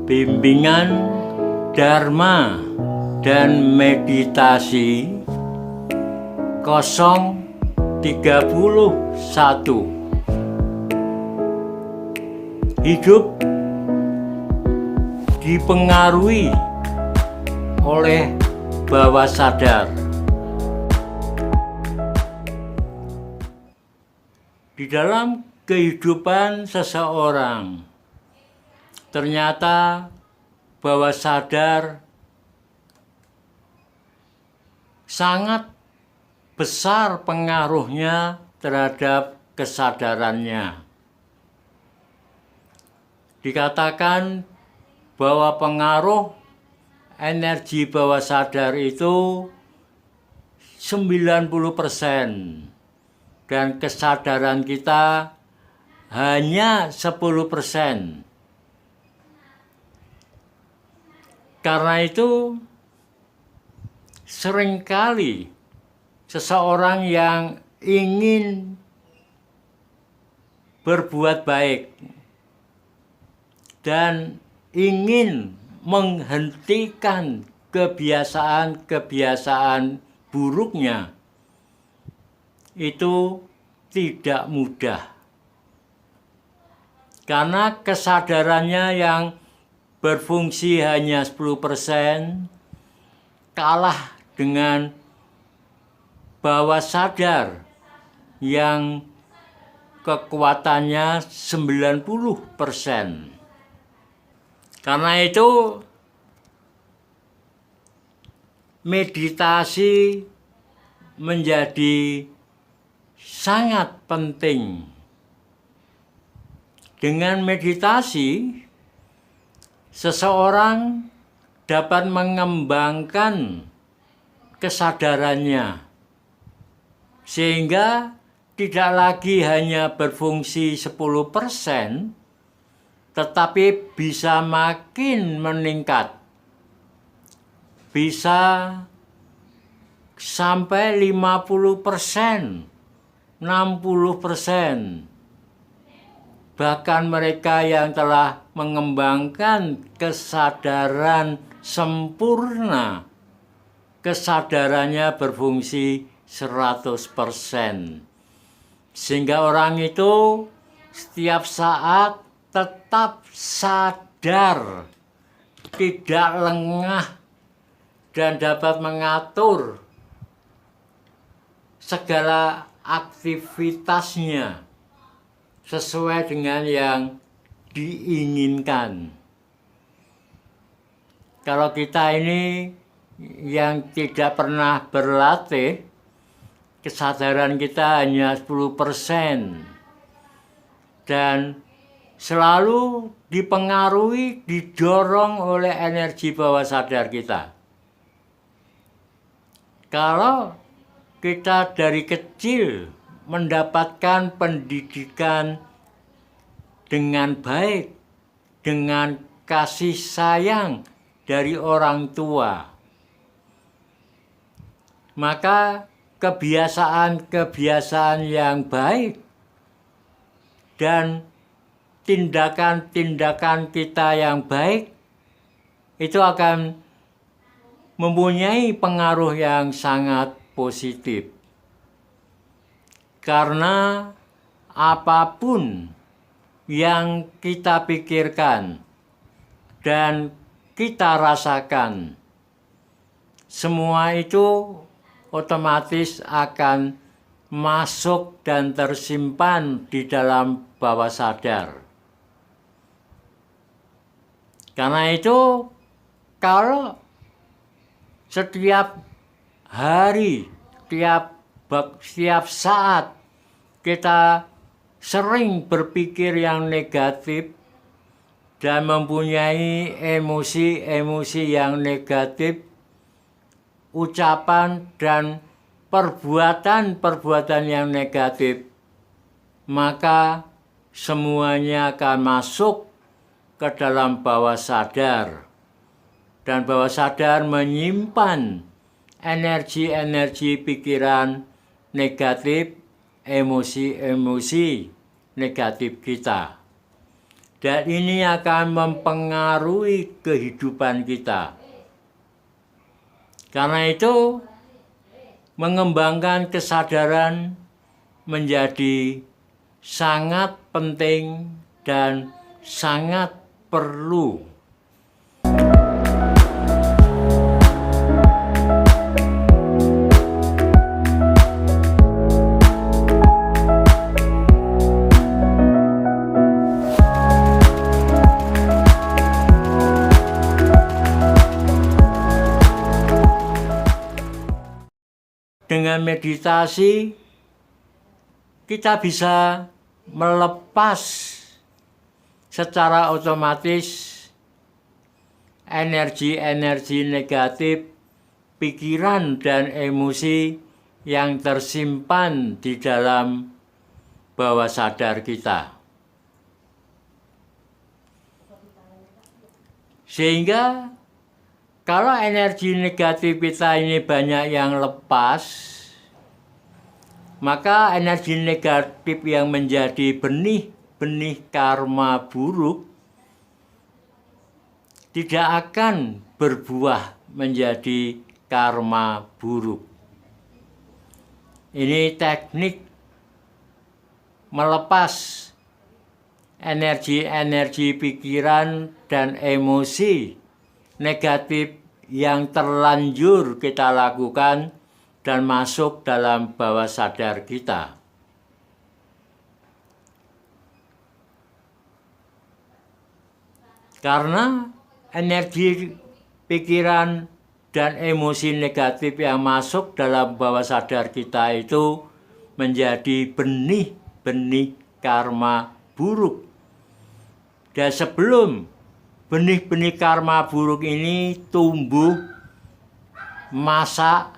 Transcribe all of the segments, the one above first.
bimbingan Dharma dan meditasi 031. Hidup dipengaruhi oleh bawah sadar. Di dalam kehidupan seseorang, ternyata bawah sadar sangat besar pengaruhnya terhadap kesadarannya. Dikatakan bahwa pengaruh energi bawah sadar itu 90% dan kesadaran kita hanya 10%. Karena itu seringkali seseorang yang ingin berbuat baik dan ingin menghentikan kebiasaan-kebiasaan buruknya itu tidak mudah. Karena kesadarannya yang berfungsi hanya 10% kalah dengan bawah sadar yang kekuatannya 90%. Karena itu meditasi menjadi sangat penting. Dengan meditasi, seseorang dapat mengembangkan kesadarannya sehingga tidak lagi hanya berfungsi 10%, tetapi bisa makin meningkat. Bisa sampai 50%, 60%. Bahkan mereka yang telah mengembangkan kesadaran sempurna, kesadarannya berfungsi 100%. Sehingga orang itu setiap saat tetap sadar, tidak lengah, dan dapat mengatur segala aktivitasnya sesuai dengan yang diinginkan. Kalau kita ini yang tidak pernah berlatih, kesadaran kita hanya 10% dan selalu dipengaruhi, didorong oleh energi bawah sadar kita. Kalau kita dari kecil mendapatkan pendidikan dengan baik, dengan kasih sayang dari orang tua, maka kebiasaan-kebiasaan yang baik dan tindakan-tindakan kita yang baik itu akan mempunyai pengaruh yang sangat positif. Karena apapun yang kita pikirkan dan kita rasakan, semua itu otomatis akan masuk dan tersimpan di dalam bawah sadar. Karena itu, kalau setiap hari, setiap saat kita sering berpikir yang negatif dan mempunyai emosi-emosi yang negatif, ucapan dan perbuatan-perbuatan yang negatif, maka semuanya akan masuk ke dalam bawah sadar. Dan bawah sadar menyimpan energi-energi pikiran negatif, emosi-emosi negatif kita. Dan ini akan mempengaruhi kehidupan kita. Karena itu, mengembangkan kesadaran menjadi sangat penting dan sangat perlu. Dengan meditasi, kita bisa melepas secara otomatis energi-energi negatif, pikiran dan emosi yang tersimpan di dalam bawah sadar kita. Sehingga kalau energi negatif kita ini banyak yang lepas, maka energi negatif yang menjadi benih-benih karma buruk tidak akan berbuah menjadi karma buruk. Ini teknik melepas energi-energi pikiran dan emosi negatif yang terlanjur kita lakukan dan masuk dalam bawah sadar kita. Karena energi pikiran dan emosi negatif yang masuk dalam bawah sadar kita itu menjadi benih-benih karma buruk. Dan sebelum benih-benih karma buruk ini tumbuh, masak,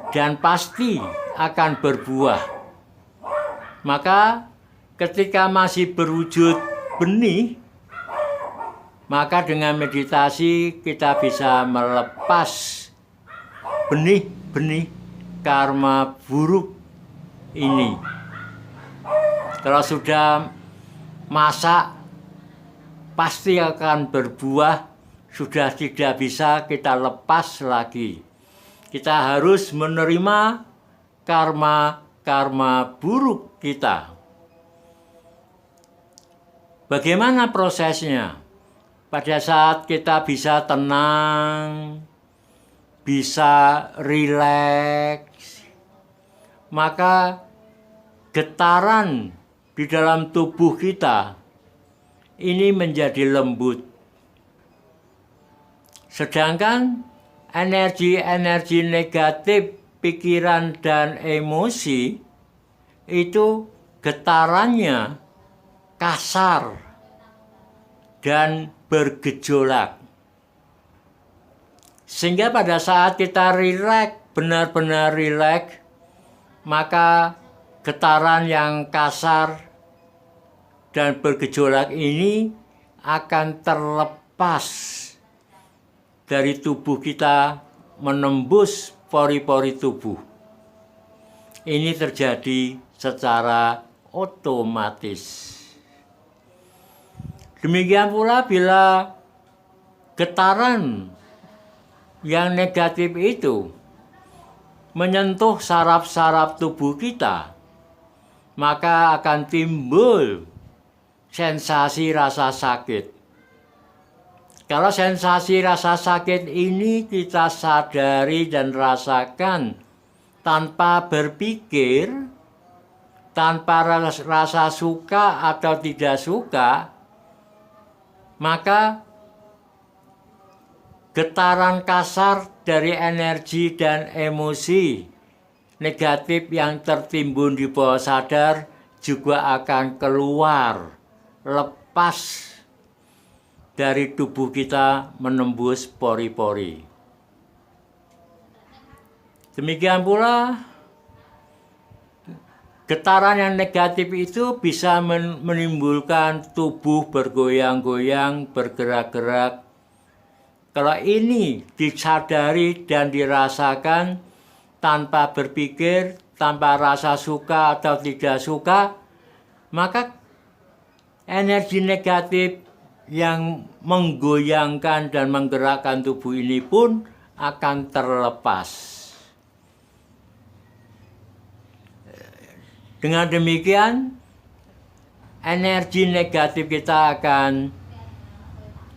dan pasti akan berbuah. Maka ketika masih berwujud benih, maka dengan meditasi kita bisa melepas benih-benih karma buruk ini. Kalau sudah masak, pasti akan berbuah, sudah tidak bisa kita lepas lagi. Kita harus menerima karma-karma buruk kita. Bagaimana prosesnya? Pada saat kita bisa tenang, bisa rileks, maka getaran di dalam tubuh kita ini menjadi lembut. Sedangkan energi-energi negatif, pikiran dan emosi itu getarannya kasar dan bergejolak. Sehingga pada saat kita rileks, benar-benar rileks, maka getaran yang kasar dan bergejolak ini akan terlepas dari tubuh kita, menembus pori-pori tubuh. Ini terjadi secara otomatis. Demikian pula bila getaran yang negatif itu menyentuh saraf-saraf tubuh kita, maka akan timbul sensasi rasa sakit. Kalau sensasi rasa sakit ini kita sadari dan rasakan tanpa berpikir, tanpa rasa suka atau tidak suka, maka getaran kasar dari energi dan emosi negatif yang tertimbun di bawah sadar juga akan keluar, lepas dari tubuh kita menembus pori-pori. Demikian pula getaran yang negatif itu bisa menimbulkan tubuh bergoyang-goyang, bergerak-gerak. Kalau ini disadari dan dirasakan tanpa berpikir, tanpa rasa suka atau tidak suka, maka energi negatif yang menggoyangkan dan menggerakkan tubuh ini pun akan terlepas. Dengan demikian, energi negatif kita akan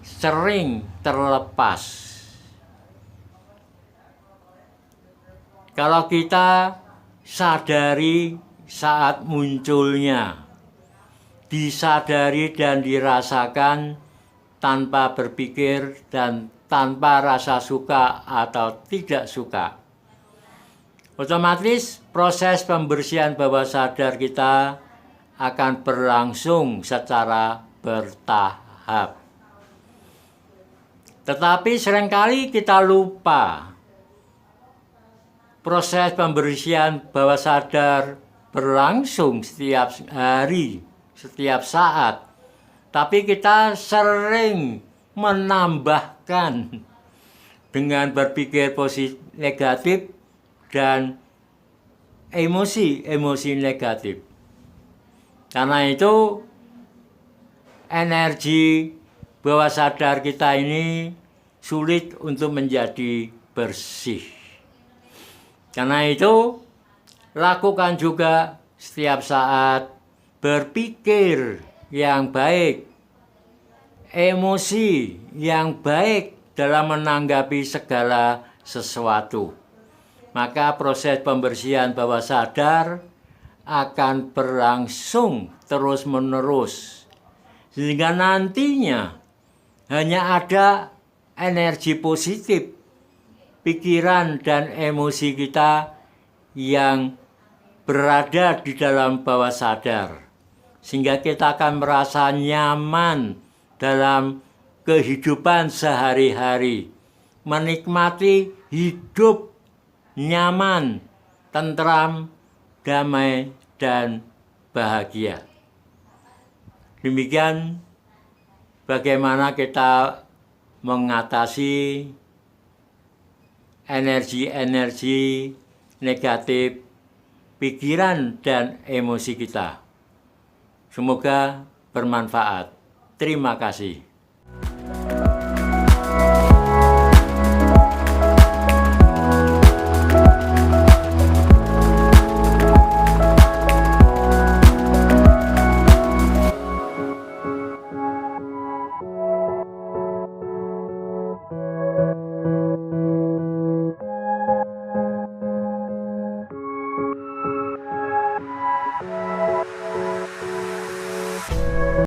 sering terlepas. Kalau kita sadari saat munculnya, disadari dan dirasakan tanpa berpikir dan tanpa rasa suka atau tidak suka, otomatis proses pembersihan bawah sadar kita akan berlangsung secara bertahap. Tetapi seringkali kita lupa proses pembersihan bawah sadar berlangsung setiap hari, setiap saat. Tapi kita sering menambahkan dengan berpikir positif negatif dan emosi negatif. Karena itu energi bawah sadar kita ini sulit untuk menjadi bersih. Karena itu lakukan juga setiap saat berpikir yang baik, emosi yang baik dalam menanggapi segala sesuatu. Maka proses pembersihan bawah sadar akan berlangsung terus-menerus. Sehingga nantinya hanya ada energi positif, pikiran dan emosi kita yang berada di dalam bawah sadar. Sehingga kita akan merasa nyaman dalam kehidupan sehari-hari. Menikmati hidup nyaman, tentram, damai, dan bahagia. Demikian bagaimana kita mengatasi energi-energi negatif pikiran dan emosi kita. Semoga bermanfaat. Terima kasih.